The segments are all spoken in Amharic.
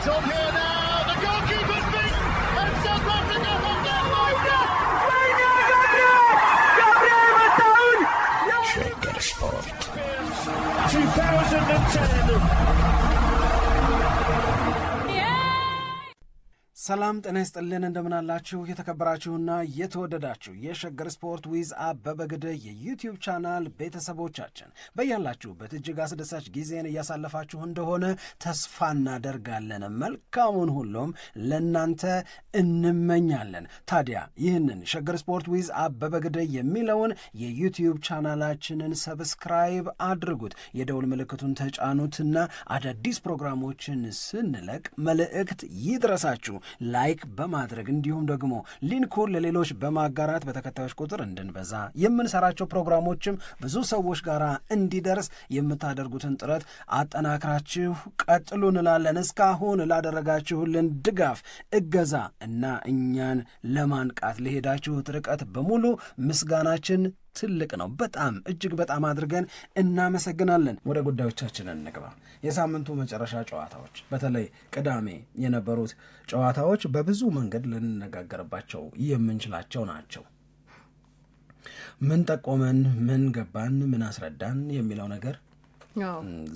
It's on here now. The goalkeeper's beaten, and South Africa have done Shaker Sport 2010. ሰላም ጤና ይስጥልን እንደምናላችሁ የተከበራችሁና የተወደዳችሁ የሸገር ስፖርት ዊዝ አበበ ግደይ የዩቲዩብ ቻናል ቤተሰቦቻችን በያላችሁበት እጅግ አስደሳች ጊዜን እያሳለፋችሁ እንደሆነ ተስፋ እናደርጋለን። መልካሙን ሁሉም ለናንተ እንመኛለን። ታዲያ ይህንን ሸገር ስፖርት ዊዝ አበበ ግደይ የሚለውን የዩቲዩብ ቻናላችንን ሰብስክራይብ አድርጉት፣ የደውል ምልክቱን ተጫኑትና አዳዲስ ፕሮግራሞችን ስንለቅ መልእክት ይድረሳችሁ። ላይክ በማድረግ እንዲሁም ደግሞ ሊንኩን ለሌሎች በማጋራት በተከታዮች ቁጥር እንድንበዛ የምንሰራቸው ፕሮግራሞችም ብዙ ሰዎች ጋር እንዲደርስ የምታደርጉትን ጥረት አጠናክራችሁ ቀጥሉ እንላለን። እስካሁን ላደረጋችሁልን ድጋፍ፣ እገዛ እና እኛን ለማንቃት ለሄዳችሁት ርቀት በሙሉ ምስጋናችን ትልቅ ነው። በጣም እጅግ በጣም አድርገን እናመሰግናለን። ወደ ጉዳዮቻችን እንግባ። የሳምንቱ መጨረሻ ጨዋታዎች በተለይ ቅዳሜ የነበሩት ጨዋታዎች በብዙ መንገድ ልንነጋገርባቸው የምንችላቸው ናቸው። ምን ጠቆመን፣ ምን ገባን፣ ምን አስረዳን የሚለው ነገር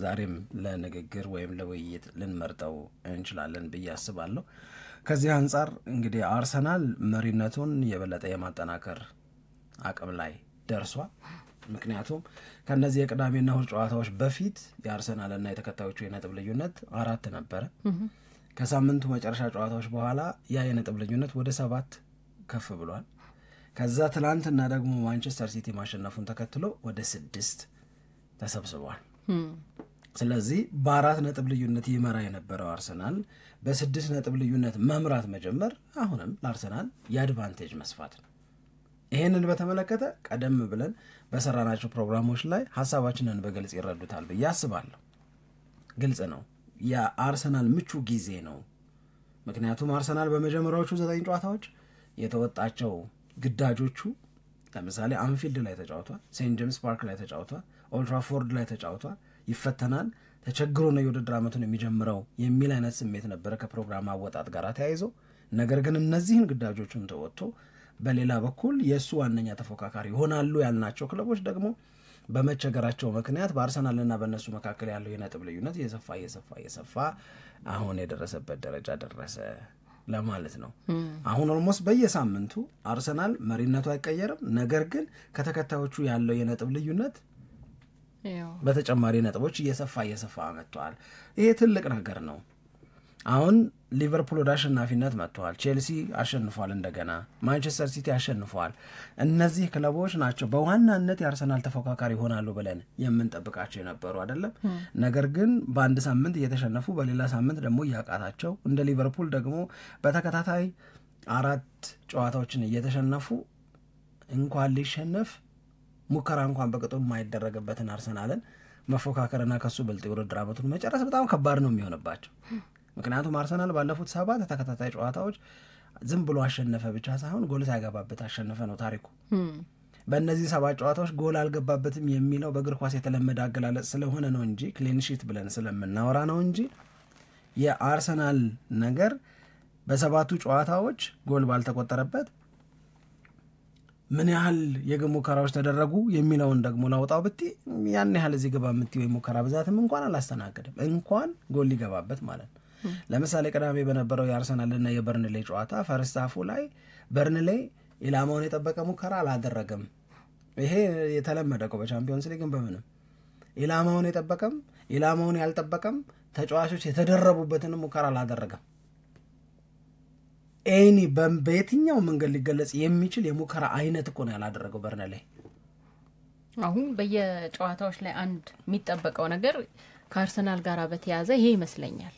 ዛሬም ለንግግር ወይም ለውይይት ልንመርጠው እንችላለን ብዬ አስባለሁ። ከዚህ አንጻር እንግዲህ አርሰናል መሪነቱን የበለጠ የማጠናከር አቅም ላይ ደርሷል። ምክንያቱም ከነዚህ የቅዳሜና እሁድ ጨዋታዎች በፊት የአርሰናልና የተከታዮቹ የነጥብ ልዩነት 4 ነበረ። ከሳምንቱ መጨረሻ ጨዋታዎች በኋላ ያ የነጥብ ልዩነት ወደ 7 ከፍ ብሏል። ከዛ ትላንትና ደግሞ ማንቸስተር ሲቲ ማሸነፉን ተከትሎ ወደ 6 ተሰብስቧል። ስለዚህ በ4 ነጥብ ልዩነት ይመራ የነበረው አርሰናል በ6 ነጥብ ልዩነት መምራት መጀመር አሁንም ለአርሰናል የአድቫንቴጅ መስፋት ነው። ይህንን በተመለከተ ቀደም ብለን በሰራናቸው ፕሮግራሞች ላይ ሀሳባችንን በግልጽ ይረዱታል ብዬ አስባለሁ። ግልጽ ነው፣ የአርሰናል ምቹ ጊዜ ነው። ምክንያቱም አርሰናል በመጀመሪያዎቹ 9 ጨዋታዎች የተወጣቸው ግዳጆቹ ለምሳሌ አንፊልድ ላይ ተጫውቷል፣ ሴንት ጄምስ ፓርክ ላይ ተጫውቷል፣ ኦልድ ትራፎርድ ላይ ተጫውቷል። ይፈተናል፣ ተቸግሮ ነው የውድድር ዓመቱን የሚጀምረው የሚል አይነት ስሜት ነበረ ከፕሮግራም አወጣጥ ጋር ተያይዞ። ነገር ግን እነዚህን ግዳጆቹን ተወጥቶ በሌላ በኩል የእሱ ዋነኛ ተፎካካሪ ይሆናሉ ያልናቸው ክለቦች ደግሞ በመቸገራቸው ምክንያት በአርሰናልና በእነሱ መካከል ያለው የነጥብ ልዩነት እየሰፋ አሁን የደረሰበት ደረጃ ደረሰ ለማለት ነው። አሁን ኦልሞስት በየሳምንቱ አርሰናል መሪነቱ አይቀየርም። ነገር ግን ከተከታዮቹ ያለው የነጥብ ልዩነት በተጨማሪ ነጥቦች እየሰፋ መጥቷል። ይሄ ትልቅ ነገር ነው። አሁን ሊቨርፑል ወደ አሸናፊነት መጥቷል። ቼልሲ አሸንፏል፣ እንደገና ማንቸስተር ሲቲ አሸንፏል። እነዚህ ክለቦች ናቸው በዋናነት የአርሰናል ተፎካካሪ ይሆናሉ ብለን የምንጠብቃቸው የነበሩ አይደለም። ነገር ግን በአንድ ሳምንት እየተሸነፉ በሌላ ሳምንት ደግሞ እያቃታቸው፣ እንደ ሊቨርፑል ደግሞ በተከታታይ 4 ጨዋታዎችን እየተሸነፉ እንኳን ሊሸነፍ ሙከራ እንኳን በቅጡ የማይደረግበትን አርሰናልን መፎካከርና ከሱ በልጥ የውድድር ዓመቱን መጨረስ በጣም ከባድ ነው የሚሆንባቸው። ምክንያቱም አርሰናል ባለፉት 7 ተከታታይ ጨዋታዎች ዝም ብሎ አሸነፈ ብቻ ሳይሆን ጎል ሳይገባበት አሸነፈ ነው ታሪኩ። በእነዚህ 7 ጨዋታዎች ጎል አልገባበትም የሚለው በእግር ኳስ የተለመደ አገላለጽ ስለሆነ ነው እንጂ ክሊን ሺት ብለን ስለምናወራ ነው እንጂ የአርሰናል ነገር በ7ቱ ጨዋታዎች ጎል ባልተቆጠረበት ምን ያህል የግብ ሙከራዎች ተደረጉ የሚለውን ደግሞ ላውጣው ብቲ ያን ያህል እዚህ ግባ የምትይው የሙከራ ብዛትም እንኳን አላስተናገደም፣ እንኳን ጎል ሊገባበት ማለት ነው። ለምሳሌ ቅዳሜ በነበረው የአርሰናልና የበርንሌይ ጨዋታ ፈርስት ሃፉ ላይ በርንሌይ ኢላማውን የጠበቀ ሙከራ አላደረገም። ይሄ የተለመደ ነው በቻምፒዮንስ ሊግም በምንም ኢላማውን የጠበቀም ኢላማውን ያልጠበቀም ተጫዋቾች የተደረቡበትን ሙከራ አላደረገም። ኤኒ በየትኛው መንገድ ሊገለጽ የሚችል የሙከራ አይነት እኮ ነው ያላደረገው በርንሌይ። አሁን በየጨዋታዎች ላይ አንድ የሚጠበቀው ነገር ከአርሰናል ጋር በተያያዘ ይሄ ይመስለኛል።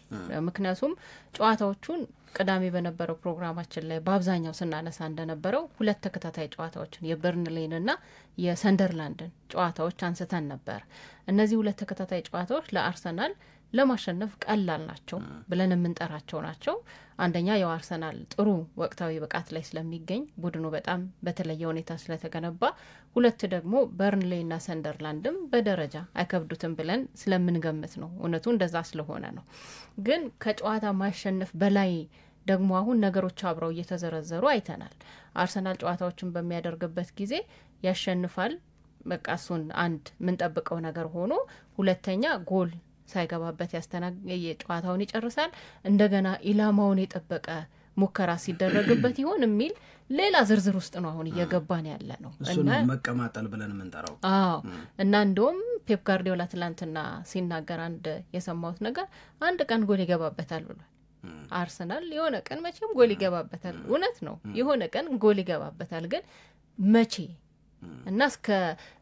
ምክንያቱም ጨዋታዎቹን ቅዳሜ በነበረው ፕሮግራማችን ላይ በአብዛኛው ስናነሳ እንደነበረው 2 ተከታታይ ጨዋታዎችን የበርንሌይንና የሰንደርላንድን ጨዋታዎች አንስተን ነበር። እነዚህ 2 ተከታታይ ጨዋታዎች ለአርሰናል ለማሸነፍ ቀላል ናቸው ብለን የምንጠራቸው ናቸው። አንደኛ ያው አርሰናል ጥሩ ወቅታዊ ብቃት ላይ ስለሚገኝ ቡድኑ በጣም በተለየ ሁኔታ ስለተገነባ፣ ሁለት ደግሞ በርንሌይና ሰንደርላንድም በደረጃ አይከብዱትም ብለን ስለምንገምት ነው። እውነቱ እንደዛ ስለሆነ ነው። ግን ከጨዋታ ማሸነፍ በላይ ደግሞ አሁን ነገሮች አብረው እየተዘረዘሩ አይተናል። አርሰናል ጨዋታዎችን በሚያደርግበት ጊዜ ያሸንፋል። በቃ እሱን አንድ ምንጠብቀው ነገር ሆኖ ሁለተኛ ጎል ሳይገባበት ጨዋታውን ይጨርሳል። እንደገና ኢላማውን የጠበቀ ሙከራ ሲደረግበት ይሆን የሚል ሌላ ዝርዝር ውስጥ ነው አሁን እየገባን ያለ ነው። እሱን መቀማጠል ብለን የምንጠራው እና እንደውም ፔፕ ጋርዲዮላ ትላንትና ሲናገር አንድ የሰማሁት ነገር አንድ ቀን ጎል ይገባበታል ብሏል። አርሰናል የሆነ ቀን መቼም ጎል ይገባበታል። እውነት ነው፣ የሆነ ቀን ጎል ይገባበታል። ግን መቼ እና እስከ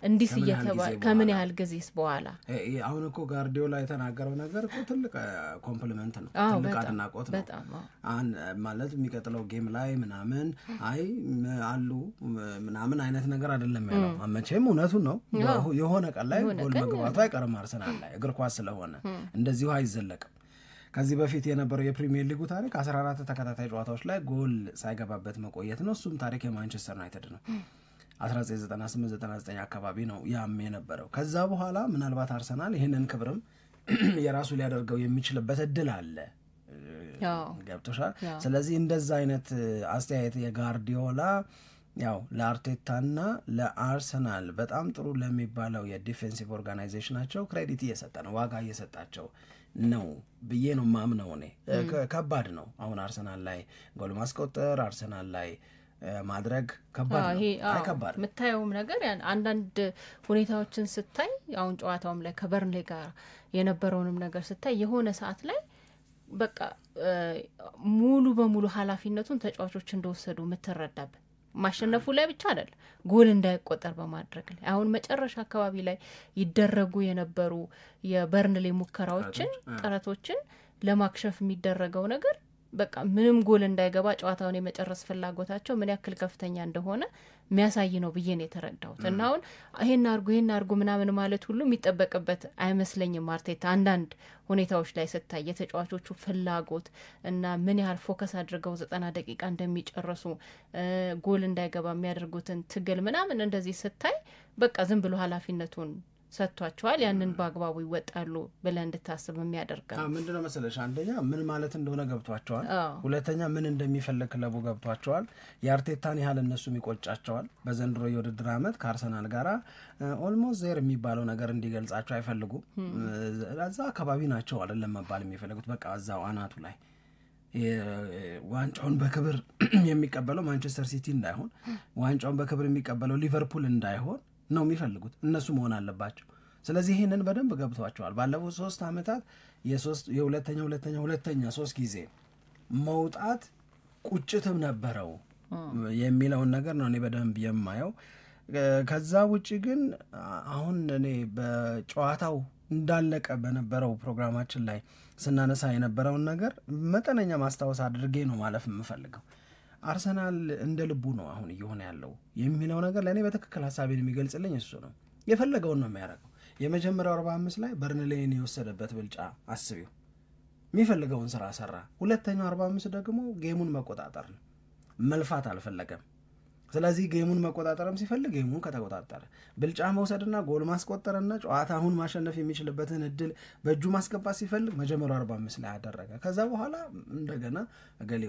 እንዲስ እየተባለ ከምን ያህል ጊዜስ በኋላ? አሁን እኮ ጋርዲዮላ የተናገረው ነገር እኮ ትልቅ ኮምፕሊመንት ነው፣ ትልቅ አድናቆት ነው። ማለት የሚቀጥለው ጌም ላይ ምናምን አሉ ምናምን አይነት ነገር አይደለም ያለው። መቼም እውነቱን ነው። የሆነ ቀን ላይ ጎል መግባቱ አይቀርም አርሰናል ላይ፣ እግር ኳስ ስለሆነ እንደዚሁ አይዘለቅም። ከዚህ በፊት የነበረው የፕሪሚየር ሊጉ ታሪክ 14 ተከታታይ ጨዋታዎች ላይ ጎል ሳይገባበት መቆየት ነው። እሱም ታሪክ የማንቸስተር ዩናይትድ ነው። 1998-99 አካባቢ ነው ያም የነበረው። ከዛ በኋላ ምናልባት አርሰናል ይህንን ክብርም የራሱ ሊያደርገው የሚችልበት እድል አለ። ገብቶሻል? ስለዚህ እንደዛ አይነት አስተያየት የጋርዲዮላ ያው ለአርቴታና ለአርሰናል በጣም ጥሩ ለሚባለው የዲፌንሲቭ ኦርጋናይዜሽናቸው ክሬዲት እየሰጠ ነው፣ ዋጋ እየሰጣቸው ነው ብዬ ነው ማምነው እኔ። ከባድ ነው አሁን አርሰናል ላይ ጎል ማስቆጠር፣ አርሰናል ላይ ማድረግ ከባድ ነው። ከባድ የምታየውም ነገር አንዳንድ ሁኔታዎችን ስታይ አሁን ጨዋታውም ላይ ከበርንሌ ጋር የነበረውንም ነገር ስታይ የሆነ ሰዓት ላይ በቃ ሙሉ በሙሉ ኃላፊነቱን ተጫዋቾች እንደወሰዱ የምትረዳበት ማሸነፉ ላይ ብቻ አይደለም፣ ጎል እንዳይቆጠር በማድረግ ላይ አሁን መጨረሻ አካባቢ ላይ ይደረጉ የነበሩ የበርንሌ ሙከራዎችን ጥረቶችን ለማክሸፍ የሚደረገው ነገር በቃ ምንም ጎል እንዳይገባ ጨዋታውን የመጨረስ ፍላጎታቸው ምን ያክል ከፍተኛ እንደሆነ የሚያሳይ ነው ብዬ ነው የተረዳሁት። እና አሁን ይሄን አርጉ ምናምን ማለት ሁሉ የሚጠበቅበት አይመስለኝም። አርቴታ አንዳንድ ሁኔታዎች ላይ ስታይ የተጫዋቾቹ ፍላጎት እና ምን ያህል ፎከስ አድርገው 90 ደቂቃ እንደሚጨርሱ ጎል እንዳይገባ የሚያደርጉትን ትግል ምናምን እንደዚህ ስታይ በቃ ዝም ብሎ ኃላፊነቱን ሰጥቷቸዋል፣ ያንን በአግባቡ ይወጣሉ ብለን እንድታስብ የሚያደርገው ምንድነው መሰለሽ፣ አንደኛ ምን ማለት እንደሆነ ገብቷቸዋል፣ ሁለተኛ ምን እንደሚፈልግ ክለቡ ገብቷቸዋል። የአርቴታን ያህል እነሱም ይቆጫቸዋል። በዘንድሮ የውድድር ዓመት ከአርሰናል ጋር ኦልሞስት ዜር የሚባለው ነገር እንዲገልጻቸው አይፈልጉም። እዛ አካባቢ ናቸው አይደለም መባል የሚፈልጉት፣ በቃ እዛው አናቱ ላይ ዋንጫውን በክብር የሚቀበለው ማንቸስተር ሲቲ እንዳይሆን፣ ዋንጫውን በክብር የሚቀበለው ሊቨርፑል እንዳይሆን ነው የሚፈልጉት። እነሱ መሆን አለባቸው። ስለዚህ ይህንን በደንብ ገብቷቸዋል። ባለፉት 3 ዓመታት የሁለተኛ 3 ጊዜ መውጣት ቁጭትም ነበረው የሚለውን ነገር ነው እኔ በደንብ የማየው። ከዛ ውጭ ግን አሁን እኔ በጨዋታው እንዳለቀ በነበረው ፕሮግራማችን ላይ ስናነሳ የነበረውን ነገር መጠነኛ ማስታወስ አድርጌ ነው ማለፍ የምፈልገው። አርሰናል እንደ ልቡ ነው አሁን እየሆነ ያለው የሚለው ነገር ለእኔ በትክክል ሀሳቤን የሚገልጽልኝ እሱ ነው። የፈለገውን ነው የሚያደርገው። የመጀመሪያው 45 ላይ በርንሌይን የወሰደበት ብልጫ አስቢው፣ የሚፈልገውን ስራ ሰራ። ሁለተኛው 45 ደግሞ ጌሙን መቆጣጠር ነው፣ መልፋት አልፈለገም። ስለዚህ ጌሙን መቆጣጠርም ሲፈልግ ጌሙን ከተቆጣጠረ ብልጫ መውሰድና ጎል ማስቆጠርና ጨዋታውን ማሸነፍ የሚችልበትን እድል በእጁ ማስገባት ሲፈልግ መጀመሪያው 45 ላይ አደረገ። ከዛ በኋላ እንደገና እገሌ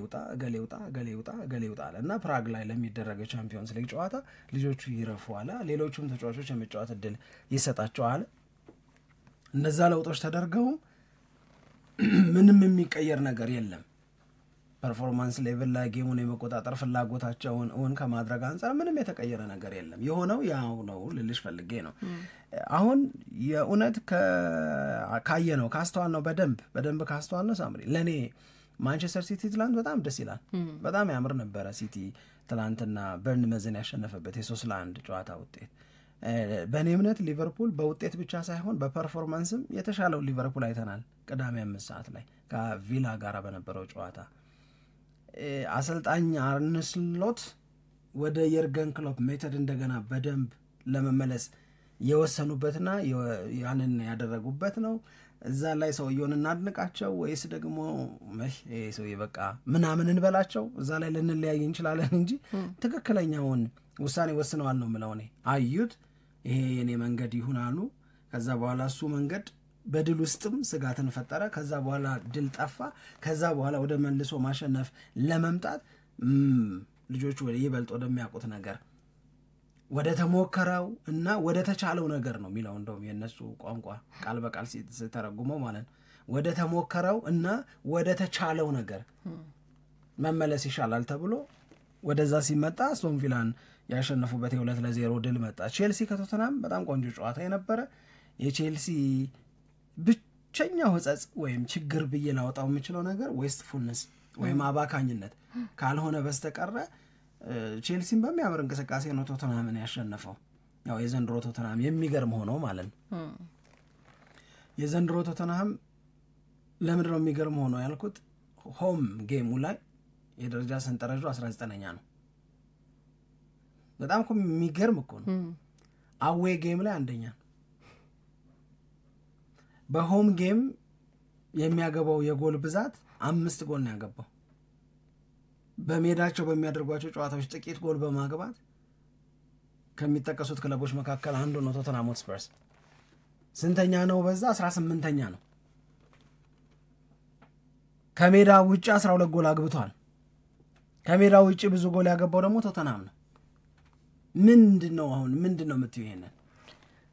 ውጣ አለና ፕራግ ላይ ለሚደረገው ቻምፒዮንስ ሊግ ጨዋታ ልጆቹ ይረፉዋል፣ ሌሎቹም ተጫዋቾች የመጫወት እድል ይሰጣቸዋል። እነዛ ለውጦች ተደርገው ምንም የሚቀየር ነገር የለም። ፐርፎርማንስ ሌቭል ላይ ጌሙን የመቆጣጠር ፍላጎታቸውን እውን ከማድረግ አንጻር ምንም የተቀየረ ነገር የለም። የሆነው ያው ነው ልልሽ ፈልጌ ነው። አሁን የእውነት ካየ ነው ካስተዋል ነው በደንብ ካስተዋል ነው ሳምሪ፣ ለእኔ ማንቸስተር ሲቲ ትላንት በጣም ደስ ይላል። በጣም ያምር ነበረ። ሲቲ ትላንትና በርንመዝን ያሸነፈበት የ3-1 ጨዋታ ውጤት በእኔ እምነት ሊቨርፑል በውጤት ብቻ ሳይሆን በፐርፎርማንስም የተሻለው ሊቨርፑል አይተናል። ቅዳሜ 5 ሰዓት ላይ ከቪላ ጋር በነበረው ጨዋታ አሰልጣኝ አርነ ስሎት ወደ የርገን ክሎፕ ሜተድ እንደገና በደንብ ለመመለስ የወሰኑበትና ያንን ያደረጉበት ነው። እዛ ላይ ሰውየውን እናድንቃቸው ወይስ ደግሞ ይሄ ሰውዬ በቃ ምናምን እንበላቸው? እዛ ላይ ልንለያይ እንችላለን እንጂ ትክክለኛውን ውሳኔ ወስነዋል ነው የምለው እኔ። አዩት፣ ይሄ የኔ መንገድ ይሁን አሉ። ከዛ በኋላ እሱ መንገድ በድል ውስጥም ስጋትን ፈጠረ። ከዛ በኋላ ድል ጠፋ። ከዛ በኋላ ወደ መልሶ ማሸነፍ ለመምጣት ልጆቹ ይበልጥ ወደሚያውቁት ነገር ወደ ተሞከረው እና ወደ ተቻለው ነገር ነው የሚለው እንደውም የነሱ ቋንቋ ቃል በቃል ሲተረጉመው ማለት ነው። ወደ ተሞከረው እና ወደ ተቻለው ነገር መመለስ ይሻላል ተብሎ ወደዛ ሲመጣ አስቶን ቪላን ያሸነፉበት 2-0 ድል መጣ። ቼልሲ ከቶተናም በጣም ቆንጆ ጨዋታ የነበረ የቼልሲ ብቸኛው ሕጸጽ ወይም ችግር ብዬ ላወጣው የምችለው ነገር ዌስትፉልነስ ወይም አባካኝነት ካልሆነ በስተቀረ ቼልሲን በሚያምር እንቅስቃሴ ነው ቶተናምን ያሸነፈው። ያው የዘንድሮ ቶተናም የሚገርም ሆኖ ማለት ነው። የዘንድሮ ቶተናም ለምንድን ነው የሚገርም ሆኖ ያልኩት? ሆም ጌሙ ላይ የደረጃ ሰንጠረዡ 19ኛ ነው። በጣም እኮ የሚገርም እኮ ነው። አዌ ጌም ላይ አንደኛ ነው። በሆም ጌም የሚያገባው የጎል ብዛት 5 ጎል ነው ያገባው። በሜዳቸው በሚያደርጓቸው ጨዋታዎች ጥቂት ጎል በማግባት ከሚጠቀሱት ክለቦች መካከል አንዱ ነው ቶተንሃም ሆትስፐርስ። ስንተኛ ነው? በዛ 18ኛ ነው። ከሜዳ ውጭ 12 ጎል አግብቷል። ከሜዳ ውጭ ብዙ ጎል ያገባው ደግሞ ቶተንሃም ነው። ምንድነው አሁን ምንድነው የምትዩ? ይሄንን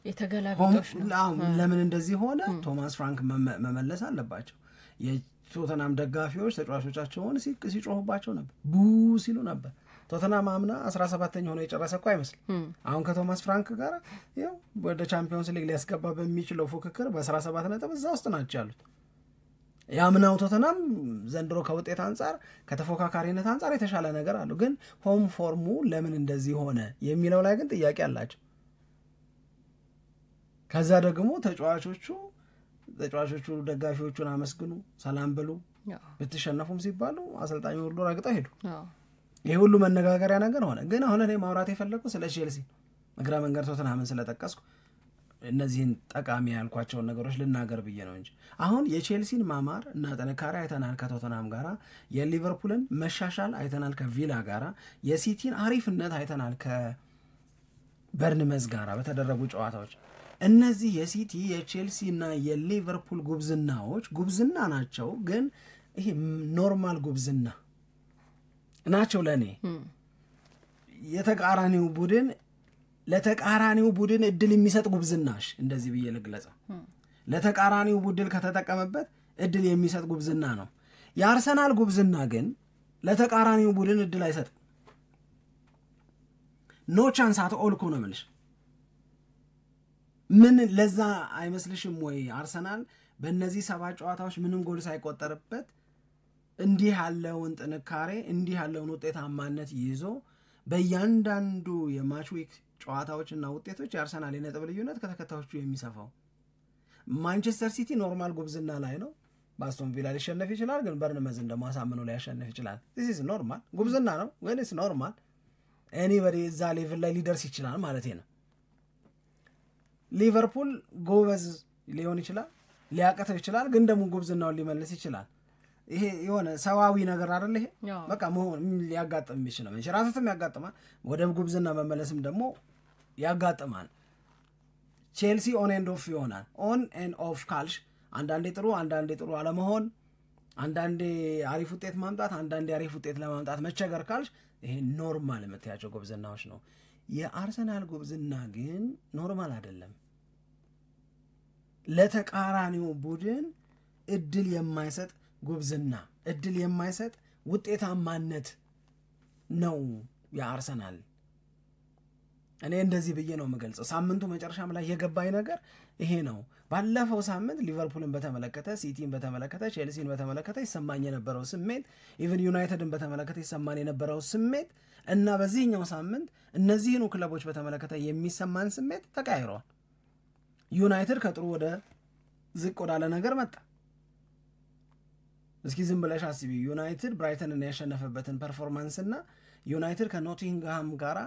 የተገላቢጦሽ ነው። ለምን እንደዚህ ሆነ? ቶማስ ፍራንክ መመለስ አለባቸው። የቶተንሃም ደጋፊዎች ተጫዋቾቻቸውን ሲጮሁባቸው ነበር፣ ቡ ሲሉ ነበር። ቶተንሃም አምና 17ኛ ሆኖ የጨረሰ እኮ አይመስልም። አሁን ከቶማስ ፍራንክ ጋር ያው ወደ ቻምፒዮንስ ሊግ ሊያስገባ በሚችለው ፉክክር በ17 ነጥብ እዛ ውስጥ ናቸው ያሉት። ያምናው ቶተንሃም ዘንድሮ ከውጤት አንጻር ከተፎካካሪነት አንጻር የተሻለ ነገር አለው። ግን ሆም ፎርሙ ለምን እንደዚህ ሆነ የሚለው ላይ ግን ጥያቄ አላቸው። ከዛ ደግሞ ተጫዋቾቹ ደጋፊዎቹን አመስግኑ፣ ሰላም ብሉ፣ ብትሸነፉም ሲባሉ አሰልጣኙ ሁሉ ረግጠው ሄዱ። ይሄ ሁሉ መነጋገሪያ ነገር ሆነ። ግን አሁን እኔ ማውራት የፈለኩት ስለ ቼልሲ እግረ መንገድ ቶተንሃምን ስለጠቀስኩ እነዚህን ጠቃሚ ያልኳቸውን ነገሮች ልናገር ብዬ ነው እንጂ አሁን የቼልሲን ማማር እና ጥንካሬ አይተናል ከቶተንሃም ጋራ፣ የሊቨርፑልን መሻሻል አይተናል ከቪላ ጋራ፣ የሲቲን አሪፍነት አይተናል ከበርንመዝ ጋራ በተደረጉ ጨዋታዎች። እነዚህ የሲቲ የቼልሲ እና የሊቨርፑል ጉብዝናዎች ጉብዝና ናቸው፣ ግን ይሄ ኖርማል ጉብዝና ናቸው ለእኔ። የተቃራኒው ቡድን ለተቃራኒው ቡድን እድል የሚሰጥ ጉብዝናሽ እንደዚህ ብዬ ልግለጸው። ለተቃራኒው ቡድን ከተጠቀመበት እድል የሚሰጥ ጉብዝና ነው። የአርሰናል ጉብዝና ግን ለተቃራኒው ቡድን እድል አይሰጥም። ኖ ቻንስ አት ኦል እኮ ነው የምልሽ። ምን ለዛ አይመስልሽም ወይ? አርሰናል በእነዚህ 7 ጨዋታዎች ምንም ጎል ሳይቆጠርበት እንዲህ ያለውን ጥንካሬ እንዲህ ያለውን ውጤታማነት ይዞ በእያንዳንዱ የማች ዊክ ጨዋታዎችና ውጤቶች የአርሰናል የነጥብ ልዩነት ከተከታዮቹ የሚሰፋው። ማንቸስተር ሲቲ ኖርማል ጉብዝና ላይ ነው። በአስቶን ቪላ ሊሸነፍ ይችላል፣ ግን በርንመዝን ደግሞ አሳምነው ሊያሸንፍ ይችላል። this is ኖርማል ጉብዝና ነው፣ ግን it's ኖርማል ኤኒበዲ እዛ ሌቭል ላይ ሊደርስ ይችላል ማለት ነው። ሊቨርፑል ጎበዝ ሊሆን ይችላል፣ ሊያቀተው ይችላል፣ ግን ደግሞ ጉብዝናውን ሊመልስ ይችላል። ይሄ የሆነ ሰዋዊ ነገር አይደል? ይሄ በቃ መሆን ሊያጋጥም ይችላል። መንሸራተትም ያጋጥማል፣ ወደ ጉብዝና መመለስም ደግሞ ያጋጥማል። ቼልሲ ኦን ኤንድ ኦፍ ይሆናል። ኦን ኤንድ ኦፍ ካልሽ አንዳንዴ ጥሩ አለመሆን፣ አንዳንዴ አሪፍ ውጤት ማምጣት፣ አንዳንዴ አሪፍ ውጤት ለማምጣት መቸገር ካልሽ ይሄ ኖርማል የምትያቸው ጉብዝናዎች ነው። የአርሰናል ጉብዝና ግን ኖርማል አይደለም። ለተቃራኒው ቡድን እድል የማይሰጥ ጉብዝና፣ እድል የማይሰጥ ውጤታማነት ነው የአርሰናል። እኔ እንደዚህ ብዬ ነው የምገልጸው። ሳምንቱ መጨረሻም ላይ የገባኝ ነገር ይሄ ነው። ባለፈው ሳምንት ሊቨርፑልን በተመለከተ፣ ሲቲን በተመለከተ፣ ቼልሲን በተመለከተ ይሰማኝ የነበረው ስሜት፣ ኢቭን ዩናይትድን በተመለከተ ይሰማኝ የነበረው ስሜት እና በዚህኛው ሳምንት እነዚህኑ ክለቦች በተመለከተ የሚሰማን ስሜት ተቀያይረዋል። ዩናይትድ ከጥሩ ወደ ዝቅ ወዳለ ነገር መጣ። እስኪ ዝም ብለሽ አስቢ። ዩናይትድ ብራይተንን ያሸነፈበትን ፐርፎርማንስ እና ዩናይትድ ከኖቲንግሃም ጋራ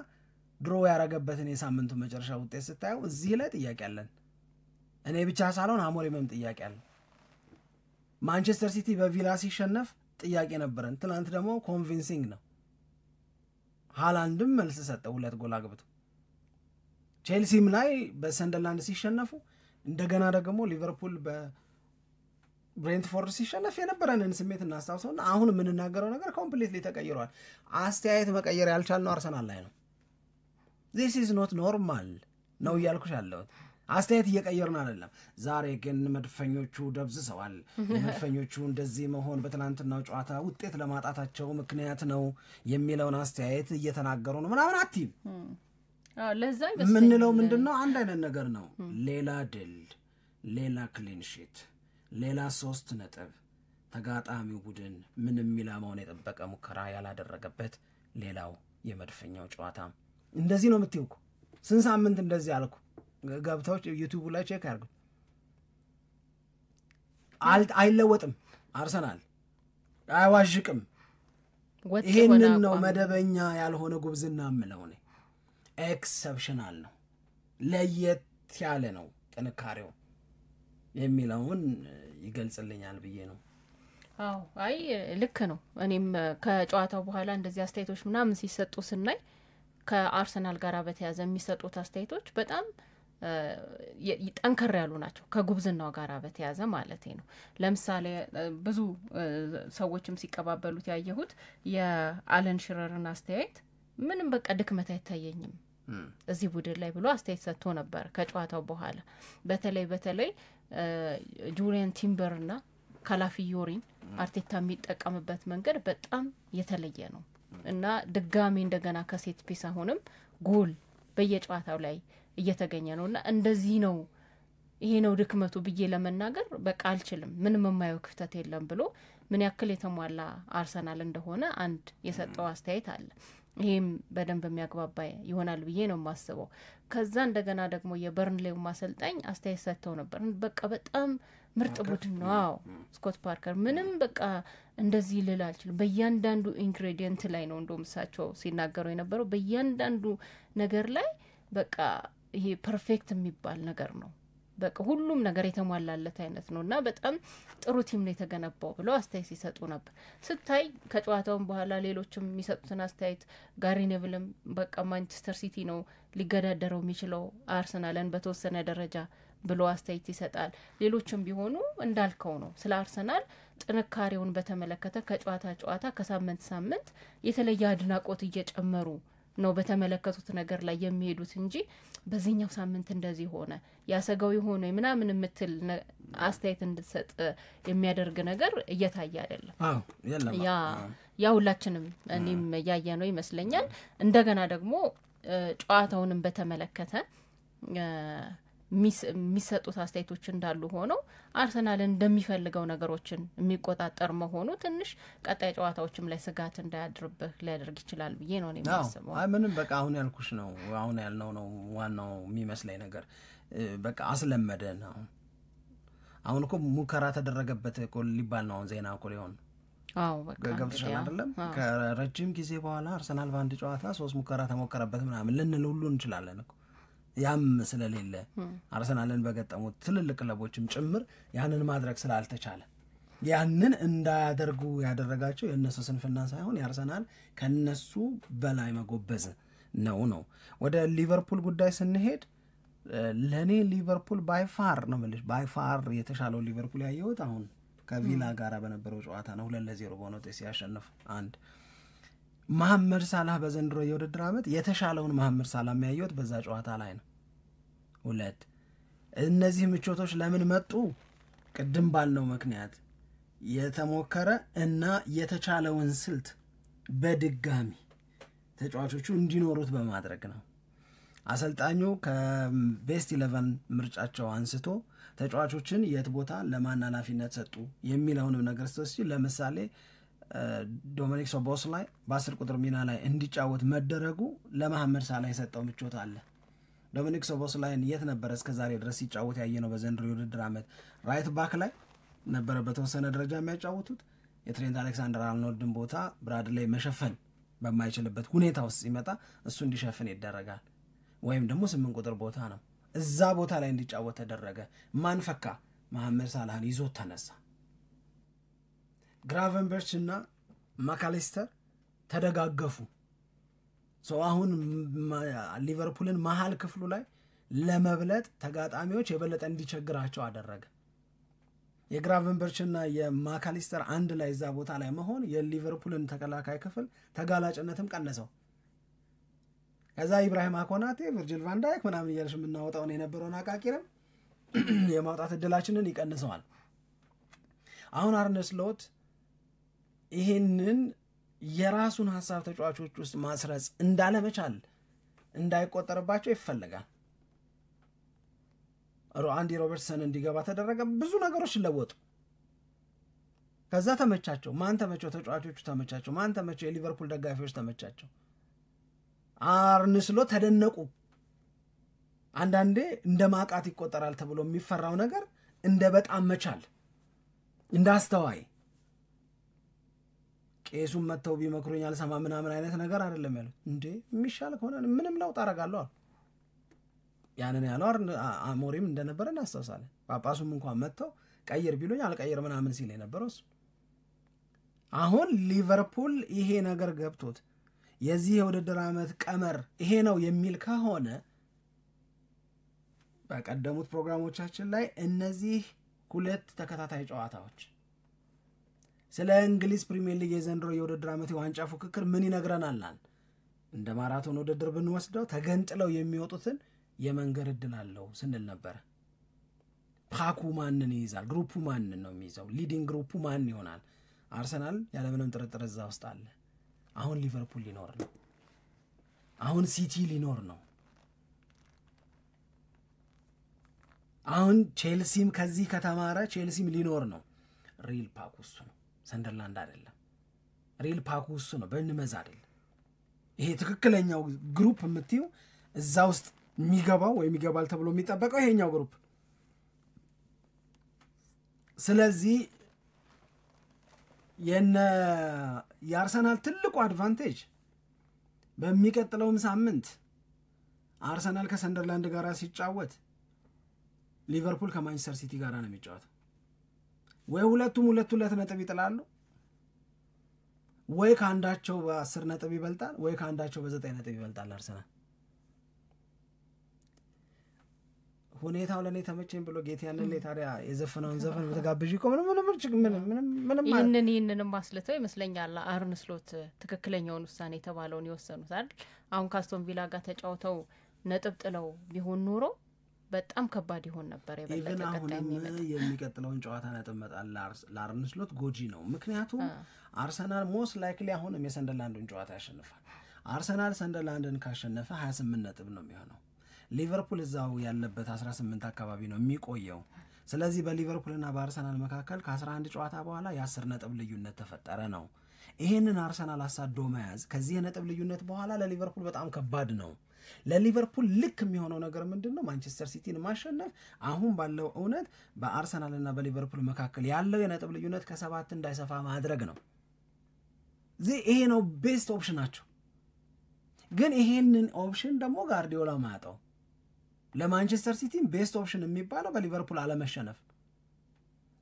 ድሮ ያረገበትን የሳምንቱ መጨረሻ ውጤት ስታየው እዚህ ላይ ጥያቄ አለን። እኔ ብቻ ሳልሆን አሞሪምም ጥያቄ አለ። ማንቸስተር ሲቲ በቪላ ሲሸነፍ ጥያቄ ነበረን። ትናንት ደግሞ ኮንቪንሲንግ ነው። ሃላንድም መልስ ሰጠ 2 ጎል አግብቶ። ቼልሲም ላይ በሰንደርላንድ ሲሸነፉ እንደገና ደግሞ ሊቨርፑል በብሬንትፎርድ ሲሸነፍ የነበረንን ስሜት እናስታውሰውና አሁን የምንናገረው ነገር ኮምፕሊትሊ ተቀይሯል። አስተያየት መቀየር ያልቻልነው አርሰናል ላይ ነው። ዚስ ኢዝ ኖት ኖርማል ነው እያልኩሽ ያለሁት። አስተያየት እየቀየርን አይደለም። ዛሬ ግን መድፈኞቹ ደብዝሰዋል። መድፈኞቹ እንደዚህ መሆን በትናንትናው ጨዋታ ውጤት ለማጣታቸው ምክንያት ነው የሚለውን አስተያየት እየተናገሩ ነው ምናምን አትይም። ለዛ የምንለው ምንድነው? አንድ አይነት ነገር ነው። ሌላ ድል፣ ሌላ ክሊንሺት፣ ሌላ 3 ነጥብ፣ ተጋጣሚው ቡድን ምንም ኢላማውን የጠበቀ ሙከራ ያላደረገበት ሌላው የመድፈኛው ጨዋታ እንደዚህ ነው የምትይው። ስንት ሳምንት እንደዚህ አልኩ። ገብታዎች ዩቲዩብ ላይ ቼክ ያርጉ። አይለወጥም አርሰናል፣ አይዋዥቅም። ይሄንን ነው መደበኛ ያልሆነ ጉብዝና የምለው እኔ። ኤክሰፕሽናል ነው፣ ለየት ያለ ነው ጥንካሬው የሚለውን ይገልጽልኛል ብዬ ነው። አዎ አይ ልክ ነው። እኔም ከጨዋታው በኋላ እንደዚህ አስተያየቶች ምናምን ሲሰጡ ስናይ ከአርሰናል ጋር በተያያዘ የሚሰጡት አስተያየቶች በጣም ጠንከር ያሉ ናቸው፣ ከጉብዝናው ጋር በተያያዘ ማለት ነው። ለምሳሌ ብዙ ሰዎችም ሲቀባበሉት ያየሁት የአለን ሽረርን አስተያየት ምንም በቃ ድክመት አይታየኝም እዚህ ቡድን ላይ ብሎ አስተያየት ሰጥቶ ነበር ከጨዋታው በኋላ። በተለይ ጁሪየን ቲምበርና ካላፊዮሪን አርቴታ የሚጠቀምበት መንገድ በጣም የተለየ ነው እና ድጋሚ እንደገና ከሴት ፒስ አሁንም ጎል በየጨዋታው ላይ እየተገኘ ነውና እንደዚህ ነው ይሄ ነው ድክመቱ ብዬ ለመናገር በቃ አልችልም። ምንም የማየው ክፍተት የለም ብሎ ምን ያክል የተሟላ አርሰናል እንደሆነ አንድ የሰጠው አስተያየት አለ። ይሄም በደንብ የሚያግባባ ይሆናል ብዬ ነው የማስበው። ከዛ እንደገና ደግሞ የበርንሌው ማሰልጣኝ አስተያየት ሰጥተው ነበር። በቃ በጣም ምርጥ ቡድን ነው። አዎ ስኮት ፓርከር ምንም በቃ እንደዚህ ልል አልችልም። በእያንዳንዱ ኢንግሬዲየንት ላይ ነው እንደውም እሳቸው ሲናገሩ የነበረው። በእያንዳንዱ ነገር ላይ በቃ ይሄ ፐርፌክት የሚባል ነገር ነው። በቃ ሁሉም ነገር የተሟላለት አይነት ነውና በጣም ጥሩ ቲም ነው የተገነባው ብለው አስተያየት ሲሰጡ ነበር። ስታይ ከጨዋታው በኋላ ሌሎችም የሚሰጡትን አስተያየት ጋሪ ኔቭልም በቃ ማንቸስተር ሲቲ ነው ሊገዳደረው የሚችለው አርሰናልን በተወሰነ ደረጃ ብሎ አስተያየት ይሰጣል። ሌሎችም ቢሆኑ እንዳልከው ነው ስለ አርሰናል ጥንካሬውን በተመለከተ ከጨዋታ ከሳምንት ሳምንት የተለየ አድናቆት እየጨመሩ ነው በተመለከቱት ነገር ላይ የሚሄዱት እንጂ በዚህኛው ሳምንት እንደዚህ ሆነ ያሰጋው ሆነ ምናምን የምትል አስተያየት እንድትሰጥ የሚያደርግ ነገር እየታየ አይደለም። አዎ የለም ያ ሁላችንም እኔም ያያ ነው ይመስለኛል። እንደገና ደግሞ ጨዋታውንም በተመለከተ የሚሰጡት አስተያየቶች እንዳሉ ሆነው አርሰናል እንደሚፈልገው ነገሮችን የሚቆጣጠር መሆኑ ትንሽ ቀጣይ ጨዋታዎችም ላይ ስጋት እንዳያድርብህ ሊያደርግ ይችላል ብዬ ነው እኔ የማስበው። አይ ምንም በቃ አሁን ያልኩሽ ነው አሁን ያልነው ነው ዋናው የሚመስለኝ ነገር። በቃ አስለመደን። አሁን እኮ ሙከራ ተደረገበት እኮ ሊባል ነው አሁን ዜና እኮ ሊሆን። አዎ በቃ ገብተሻል አይደለም? ከረጅም ጊዜ በኋላ አርሰናል በአንድ ጨዋታ 3 ሙከራ ተሞከረበት ምናምን ልንል ሁሉ እንችላለን እኮ። ያም ስለሌለ አርሰናልን በገጠሙት ትልልቅ ክለቦችም ጭምር ያንን ማድረግ ስላልተቻለ ያንን እንዳያደርጉ ያደረጋቸው የእነሱ ስንፍና ሳይሆን የአርሰናል ከነሱ በላይ መጎበዝ ነው። ወደ ሊቨርፑል ጉዳይ ስንሄድ ለኔ ሊቨርፑል ባይፋር ነው ማለት ባይፋር የተሻለው ሊቨርፑል ያየሁት አሁን ከቪላ ጋር በነበረው ጨዋታ ነው 2-0 በሆነ ውጤት ሲያሸንፍ። አንድ መሐመድ ሳላህ በዘንድሮ የውድድር ዓመት የተሻለውን መሐመድ ሳላህ የሚያየሁት በዛ ጨዋታ ላይ ነው። 2 እነዚህ ምቾቶች ለምን መጡ? ቅድም ባልነው ምክንያት የተሞከረ እና የተቻለውን ስልት በድጋሚ ተጫዋቾቹ እንዲኖሩት በማድረግ ነው። አሰልጣኙ ከቤስት 11 ምርጫቸው አንስቶ ተጫዋቾችን የት ቦታ ለማን ኃላፊነት ሰጡ የሚለውንም ነገር ስትወስጂ ለምሳሌ ዶሚኒክ ሶቦስላይ በ10 ቁጥር ሚና ላይ እንዲጫወት መደረጉ ለመሐመድ ሳላህ የሰጠው ምቾት አለ። ዶሚኒክ ሶቦስላይን የት ነበር እስከዛሬ ድረስ ሲጫወት ያየነው? በዘንድሮ የውድድር ዓመት ራይት ባክ ላይ ነበር በተወሰነ ደረጃ የሚያጫወቱት። የትሬንት አሌክሳንደር አርኖልድን ቦታ ብራድሌይ መሸፈን በማይችልበት ሁኔታ ውስጥ ሲመጣ እሱ እንዲሸፍን ይደረጋል። ወይም ደግሞ 8 ቁጥር ቦታ ነው እዛ ቦታ ላይ እንዲጫወት ተደረገ። ማን ፈካ? መሐመድ ሳላህን ይዞ ተነሳ። ግራቨንበርች እና ማካሊስተር ተደጋገፉ። አሁን ሊቨርፑልን መሀል ክፍሉ ላይ ለመብለጥ ተጋጣሚዎች የበለጠ እንዲቸግራቸው አደረገ። የግራቨንበርችና የማካሊስተር አንድ ላይ እዛ ቦታ ላይ መሆን የሊቨርፑልን ተከላካይ ክፍል ተጋላጭነትም ቀነሰው። ከዛ ኢብራሂማ ኮናቴ፣ ቨርጂል ቫን ዳይክ ምናምን እያልሽ የምናወጣውን የነበረውን አቃቂርም የማውጣት እድላችንን ይቀንሰዋል። አሁን አርነ ስሎት ይሄንን የራሱን ሀሳብ ተጫዋቾች ውስጥ ማስረጽ እንዳለመቻል እንዳይቆጠርባቸው ይፈልጋል። አንዲ ሮበርትሰን እንዲገባ ተደረገ። ብዙ ነገሮች ለወጡ። ከዛ ተመቻቸው። ማን ተመቸው? ተጫዋቾቹ ተመቻቸው። ማን ተመቸው? የሊቨርፑል ደጋፊዎች ተመቻቸው። አርነ ስሎት ተደነቁ። አንዳንዴ እንደ ማቃት ይቆጠራል ተብሎ የሚፈራው ነገር እንደ በጣም መቻል፣ እንደ አስተዋይ ቄሱም መተው ቢመክሩኝ አልሰማ ምናምን አይነት ነገር አይደለም ያለው። እንዴ የሚሻል ከሆነ ምንም ለውጥ አደርጋለሁ። ያንን ያለው አሞሪም እንደነበረ እናስታውሳለን። ጳጳሱም እንኳን መተው ቀይር ቢሉኝ አልቀይር ምናምን ሲል የነበረው እሱ። አሁን ሊቨርፑል ይሄ ነገር ገብቶት የዚህ የውድድር ዓመት ቀመር ይሄ ነው የሚል ከሆነ በቀደሙት ፕሮግራሞቻችን ላይ እነዚህ 2 ተከታታይ ጨዋታዎች ስለ እንግሊዝ ፕሪሚየር ሊግ የዘንድሮ የውድድር ዓመት የዋንጫ ፉክክር ምን ይነግረናል? እንደ ማራቶን ውድድር ብንወስደው ተገንጥለው የሚወጡትን የመንገድ እድል አለው ስንል ነበር። ፓኩ ማንን ይይዛል? ግሩፑ ማንን ነው የሚይዘው? ሊዲንግ ግሩፑ ማን ይሆናል? አርሰናል ያለምንም ጥርጥር እዛ ውስጥ አለ። አሁን ሊቨርፑል ሊኖር ነው። አሁን ሲቲ ሊኖር ነው። አሁን ቼልሲም ከዚህ ከተማረ ቼልሲም ሊኖር ነው። ሪል ፓኩ እሱ ነው፣ ሰንደርላንድ አይደለም። ሪል ፓኩ እሱ ነው፣ በእንመዝ አይደለም። ይሄ ትክክለኛው ግሩፕ የምትዩ እዛ ውስጥ የሚገባው ወይም ይገባል ተብሎ የሚጠበቀው ይሄኛው ግሩፕ። ስለዚህ የአርሰናል ትልቁ አድቫንቴጅ በሚቀጥለውም ሳምንት አርሰናል ከሰንደርላንድ ጋር ሲጫወት ሊቨርፑል ከማንቸስተር ሲቲ ጋር ነው የሚጫወተው። ወይ ሁለቱም 2 ነጥብ ይጥላሉ፣ ወይ ከአንዳቸው በ10 ነጥብ ይበልጣል፣ ወይ ከአንዳቸው በ9 ነጥብ ይበልጣል አርሰናል። ሁኔታው ለኔ ተመቸኝ ብሎ ጌታ ያንን ላይ ታዲያ የዘፈነውን ዘፈን በተጋብዥ እኮ ምንም ይህንንም ማስለተው ይመስለኛል አርነ ስሎት ትክክለኛውን ውሳኔ የተባለውን የወሰኑት አይደል። አሁን ካስቶን ቪላ ጋር ተጫውተው ነጥብ ጥለው ቢሆን ኖሮ በጣም ከባድ ይሆን ነበር። የበለጠ ቀጣይ የሚቀጥለውን ጨዋታ ነጥብ መጣል ለአርነ ስሎት ጎጂ ነው። ምክንያቱም አርሰናል ሞስት ላይክሊ አሁንም የሰንደርላንድን ጨዋታ ያሸንፋል። አርሰናል ሰንደርላንድን ካሸነፈ 28 ነጥብ ነው የሚሆነው። ሊቨርፑል እዛው ያለበት 18 አካባቢ ነው የሚቆየው። ስለዚህ በሊቨርፑልና በአርሰናል መካከል ከ11 ጨዋታ በኋላ የ10 ነጥብ ልዩነት ተፈጠረ ነው። ይሄንን አርሰናል አሳዶ መያዝ ከዚህ የነጥብ ልዩነት በኋላ ለሊቨርፑል በጣም ከባድ ነው። ለሊቨርፑል ልክ የሚሆነው ነገር ምንድነው? ማንቸስተር ሲቲን ማሸነፍ። አሁን ባለው እውነት በአርሰናልና በሊቨርፑል መካከል ያለው የነጥብ ልዩነት ከ7 እንዳይሰፋ ማድረግ ነው። ይሄ ነው ቤስት ኦፕሽናቸው። ግን ይሄንን ኦፕሽን ደግሞ ጋርዲዮላ ማጣው። ለማንቸስተር ሲቲ ቤስት ኦፕሽን የሚባለው በሊቨርፑል አለመሸነፍ።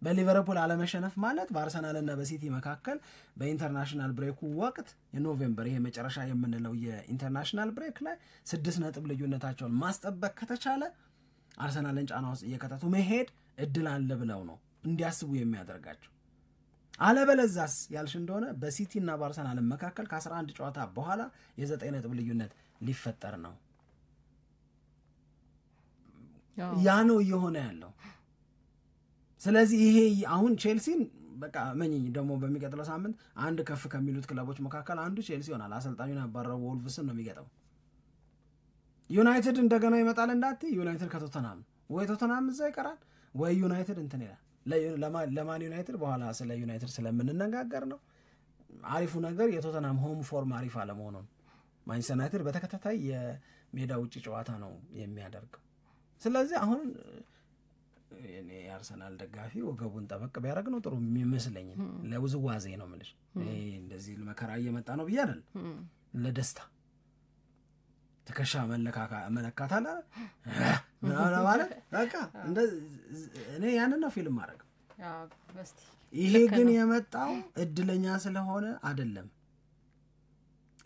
በሊቨርፑል አለመሸነፍ ማለት በአርሰናልና በሲቲ መካከል በኢንተርናሽናል ብሬኩ ወቅት የኖቬምበር ይሄ መጨረሻ የምንለው የኢንተርናሽናል ብሬክ ላይ 6 ነጥብ ልዩነታቸውን ማስጠበቅ ከተቻለ አርሰናልን ጫና ውስጥ እየከተቱ መሄድ እድል አለ ብለው ነው እንዲያስቡ የሚያደርጋቸው። አለበለዛስ ያልሽ እንደሆነ በሲቲና በአርሰናል መካከል ከ11 ጨዋታ በኋላ የ9 ነጥብ ልዩነት ሊፈጠር ነው። ያ ነው እየሆነ ያለው። ስለዚህ ይሄ አሁን ቼልሲን በቃ መኝኝ ደግሞ በሚቀጥለው ሳምንት አንድ ከፍ ከሚሉት ክለቦች መካከል አንዱ ቼልሲ ይሆናል። አሰልጣኙን ያባረረው ወልቭስን ነው የሚገጥመው። ዩናይትድ እንደገና ይመጣል እንዳትይ፣ ዩናይትድ ከቶተናም ወይ ቶተናም እዛ ይቀራል ወይ ዩናይትድ እንትን ይላል። ለማን ዩናይትድ በኋላ ስለ ዩናይትድ ስለምንነጋገር ነው። አሪፉ ነገር የቶተናም ሆም ፎርም አሪፍ አለመሆኑ ነው። ማንቸስተር ዩናይትድ በተከታታይ የሜዳ ውጪ ጨዋታ ነው የሚያደርገው። ስለዚህ አሁን እኔ የአርሰናል ደጋፊ ወገቡን ጠበቅ ቢያደርግ ነው ጥሩ የሚመስለኝ። ለውዝዋዜ ነው የምልሽ። እንደዚህ መከራ እየመጣ ነው ብዬ አይደል፣ ለደስታ ትከሻ መለካት አለ ማለት በቃ እንደ እኔ ያንን ነው ፊልም ማድረግ። እስቲ ይሄ ግን የመጣው እድለኛ ስለሆነ አይደለም።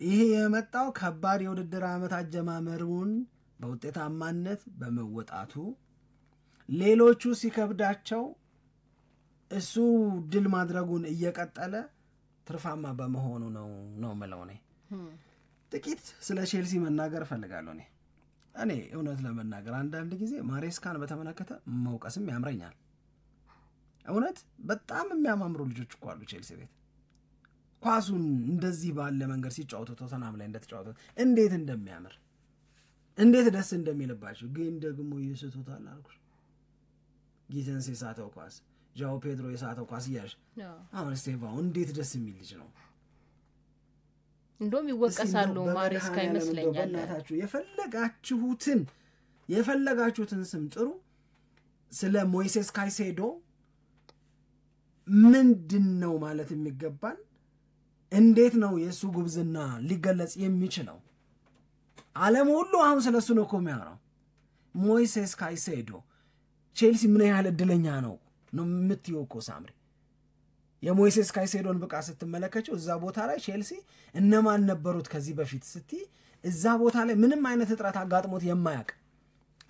ይሄ የመጣው ከባድ የውድድር ዓመት አጀማመሩን በውጤታማነት በመወጣቱ ሌሎቹ ሲከብዳቸው እሱ ድል ማድረጉን እየቀጠለ ትርፋማ በመሆኑ ነው የምለው። እኔ ጥቂት ስለ ቼልሲ መናገር እፈልጋለሁ። እኔ እውነት ለመናገር አንዳንድ ጊዜ ማሬስካን በተመለከተ መውቀስም ያምረኛል። እውነት በጣም የሚያማምሩ ልጆች እኮ አሉ ቼልሲ ቤት። ኳሱን እንደዚህ ባለ መንገድ ሲጫወቱ ቶተንሃም ላይ እንደተጫወቱ እንዴት እንደሚያምር እንዴት ደስ እንደሚልባቸው፣ ግን ደግሞ ይስቱታል አልኩሽ። ጊተንስ የሳተው ኳስ፣ ጃኦ ፔድሮ የሳተው ኳስ እያልሽ አሁን ስቴቫው እንዴት ደስ የሚል ልጅ ነው። እንደውም ይወቀሳሉ ማሬስካ ይመስለኛል። በእናታችሁ የፈለጋችሁትን ስም ጥሩ። ስለ ሞይሴስ ካይሴዶ ምንድነው ማለት የሚገባን? እንዴት ነው የሱ ጉብዝና ሊገለጽ የሚችለው? ዓለም ሁሉ አሁን ስለሱ ነው እኮ የሚያወራው። ሞይሴስ ካይሴዶ ቼልሲ ምን ያህል እድለኛ ነው የምትይው እኮ ሳምሪ። የሞይሴስ ካይሴዶን ብቃት ስትመለከቸው እዛ ቦታ ላይ ቼልሲ እነማን ነበሩት ከዚህ በፊት ስትይ እዛ ቦታ ላይ ምንም አይነት እጥረት አጋጥሞት የማያውቅ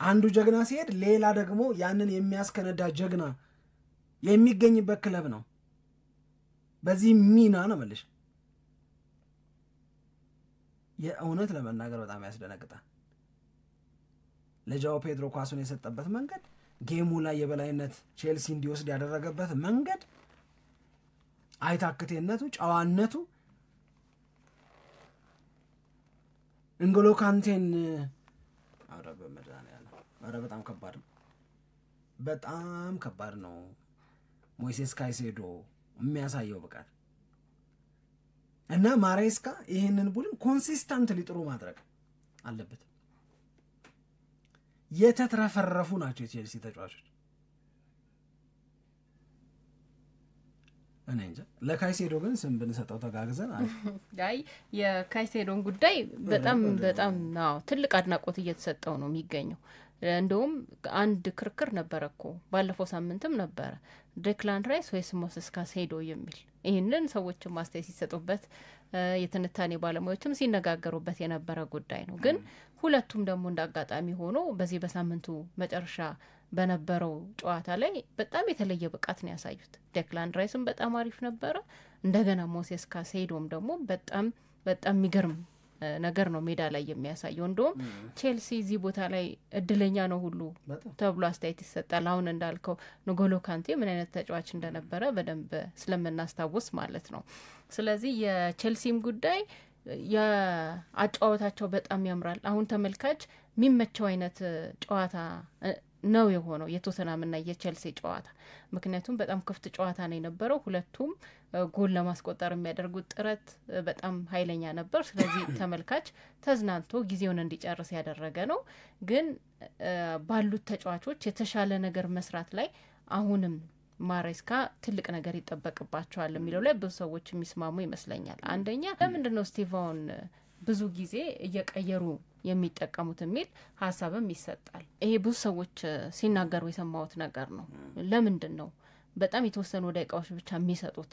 አንዱ ጀግና ሲሄድ ሌላ ደግሞ ያንን የሚያስከነዳ ጀግና የሚገኝበት ክለብ ነው። በዚህ ሚና ነው መልሽ የእውነት ለመናገር በጣም ያስደነግጣል። ለጃኦ ፔድሮ ኳሱን የሰጠበት መንገድ፣ ጌሙ ላይ የበላይነት ቼልሲ እንዲወስድ ያደረገበት መንገድ፣ አይታክቴነቱ፣ ጨዋነቱ፣ እንጎሎ ካንቴን በጣም ከባድ ነው። በጣም ከባድ ነው ሞይሴስ ካይሴዶ የሚያሳየው ብቃት እና ማሬስካ ይህንን ቡድን ኮንሲስተንትሊ ጥሩ ማድረግ አለበት። የተትረፈረፉ ናቸው የቼልሲ ተጫዋቾች። እኔ እንጃ ለካይሴዶ ግን ስም ብንሰጠው ተጋግዘን አይ የካይሴዶን ጉዳይ በጣም ትልቅ አድናቆት እየተሰጠው ነው የሚገኘው። እንደውም አንድ ክርክር ነበረ እኮ ባለፈው ሳምንትም ነበረ ዴክላን ራይስ ወይስ ሞይሴስ ካይሴዶ የሚል። ይህንን ሰዎችም ማስተያየት ሲሰጡበት የትንታኔ ባለሙያዎችም ሲነጋገሩበት የነበረ ጉዳይ ነው። ግን ሁለቱም ደግሞ እንዳጋጣሚ ሆኖ በዚህ በሳምንቱ መጨረሻ በነበረው ጨዋታ ላይ በጣም የተለየ ብቃት ነው ያሳዩት። ዴክላን ራይስም በጣም አሪፍ ነበረ። እንደገና ሞይሴስ ካይሴዶም ደግሞ በጣም የሚገርም ነገር ነው ሜዳ ላይ የሚያሳየው። እንደውም ቼልሲ እዚህ ቦታ ላይ እድለኛ ነው ሁሉ ተብሎ አስተያየት ይሰጣል። አሁን እንዳልከው ንጎሎ ካንቴ ምን አይነት ተጫዋች እንደነበረ በደንብ ስለምናስታውስ ማለት ነው። ስለዚህ የቼልሲም ጉዳይ የአጨዋወታቸው በጣም ያምራል። አሁን ተመልካች የሚመቸው አይነት ጨዋታ ነው የሆነው የቶተንሃምና የቼልሲ ጨዋታ። ምክንያቱም በጣም ክፍት ጨዋታ ነው የነበረው። ሁለቱም ጎል ለማስቆጠር የሚያደርጉት ጥረት በጣም ኃይለኛ ነበር። ስለዚህ ተመልካች ተዝናንቶ ጊዜውን እንዲጨርስ ያደረገ ነው። ግን ባሉት ተጫዋቾች የተሻለ ነገር መስራት ላይ አሁንም ማሬስካ ትልቅ ነገር ይጠበቅባቸዋል የሚለው ላይ ብዙ ሰዎች የሚስማሙ ይመስለኛል። አንደኛ ለምንድነው ስቲቫውን ብዙ ጊዜ እየቀየሩ የሚጠቀሙት የሚል ሀሳብም ይሰጣል። ይሄ ብዙ ሰዎች ሲናገሩ የሰማሁት ነገር ነው። ለምንድን ነው በጣም የተወሰኑ ደቂቃዎች ብቻ የሚሰጡት?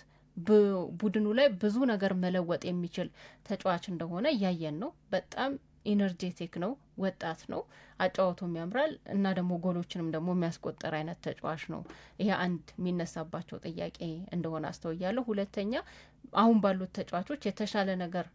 ቡድኑ ላይ ብዙ ነገር መለወጥ የሚችል ተጫዋች እንደሆነ እያየን ነው። በጣም ኢነርጄቲክ ነው፣ ወጣት ነው፣ አጫወቱም ያምራል እና ደግሞ ጎሎችንም ደግሞ የሚያስቆጠር አይነት ተጫዋች ነው። ይሄ አንድ የሚነሳባቸው ጥያቄ እንደሆነ አስተውያለሁ። ሁለተኛ አሁን ባሉት ተጫዋቾች የተሻለ ነገር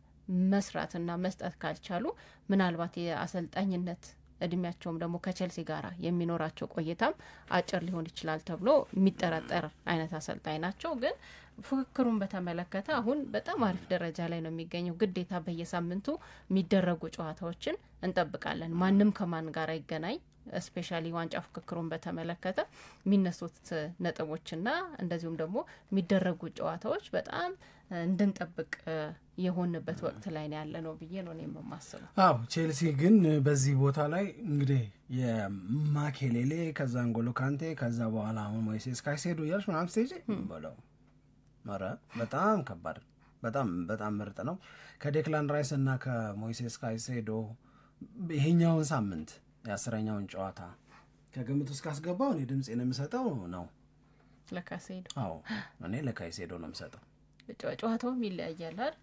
መስራትና መስጠት ካልቻሉ ምናልባት የአሰልጣኝነት እድሜያቸውም ደግሞ ከቼልሲ ጋር የሚኖራቸው ቆይታም አጭር ሊሆን ይችላል ተብሎ የሚጠረጠር አይነት አሰልጣኝ ናቸው። ግን ፉክክሩን በተመለከተ አሁን በጣም አሪፍ ደረጃ ላይ ነው የሚገኘው። ግዴታ በየሳምንቱ የሚደረጉ ጨዋታዎችን እንጠብቃለን። ማንም ከማን ጋር ይገናኝ፣ ስፔሻሊ ዋንጫ ፉክክሩን በተመለከተ የሚነሱት ነጥቦችና እንደዚሁም ደግሞ የሚደረጉ ጨዋታዎች በጣም እንድንጠብቅ የሆንበት ወቅት ላይ ነው ያለ ነው ብዬ ነው የማስበው። ቼልሲ ግን በዚህ ቦታ ላይ እንግዲህ የማኬሌሌ ከዛ ንጎሎ ካንቴ ከዛ በኋላ አሁን ሞይሴስ ካይሴዶ ያልሽ ምናምን ስቴጅ በለው በጣም ከባድ በጣም ምርጥ ነው። ከዴክላን ራይስ እና ከሞይሴስ ካይሴዶ ይሄኛውን ሳምንት የ10ኛውን ጨዋታ ከግምት ውስጥ ካስገባው እኔ ድምጼን የምሰጠው ነው ለካይሴዶ። አዎ እኔ ለካይሴዶ ነው የምሰጠው። ጨዋታውም ይለያያል አይደል?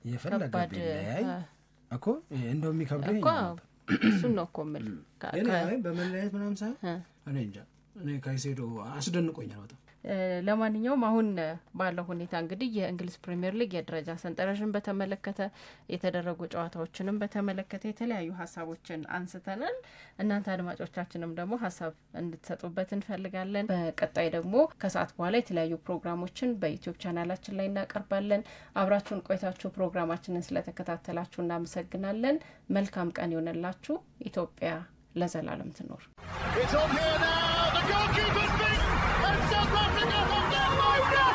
የፈለገ ቢለያይ እኮ እንደው የሚከብደኝ እሱን ነው እኮ የምልህ። እኔ በመለያየት ምናምን ሳይሆን እኔ እንጃ እኔ ካይሴዶ አስደንቆኛል በጣም። ለማንኛውም አሁን ባለው ሁኔታ እንግዲህ የእንግሊዝ ፕሪሚየር ሊግ የደረጃ ሰንጠረዥን በተመለከተ የተደረጉ ጨዋታዎችንም በተመለከተ የተለያዩ ሀሳቦችን አንስተናል። እናንተ አድማጮቻችንም ደግሞ ሀሳብ እንድትሰጡበት እንፈልጋለን። በቀጣይ ደግሞ ከሰዓት በኋላ የተለያዩ ፕሮግራሞችን በዩቲዩብ ቻናላችን ላይ እናቀርባለን። አብራችሁን ቆይታችሁ ፕሮግራማችንን ስለተከታተላችሁ እናመሰግናለን። መልካም ቀን ይሆንላችሁ። ኢትዮጵያ ለዘላለም ትኖር። It's on here now. The goalkeeper's beaten and South Africa have done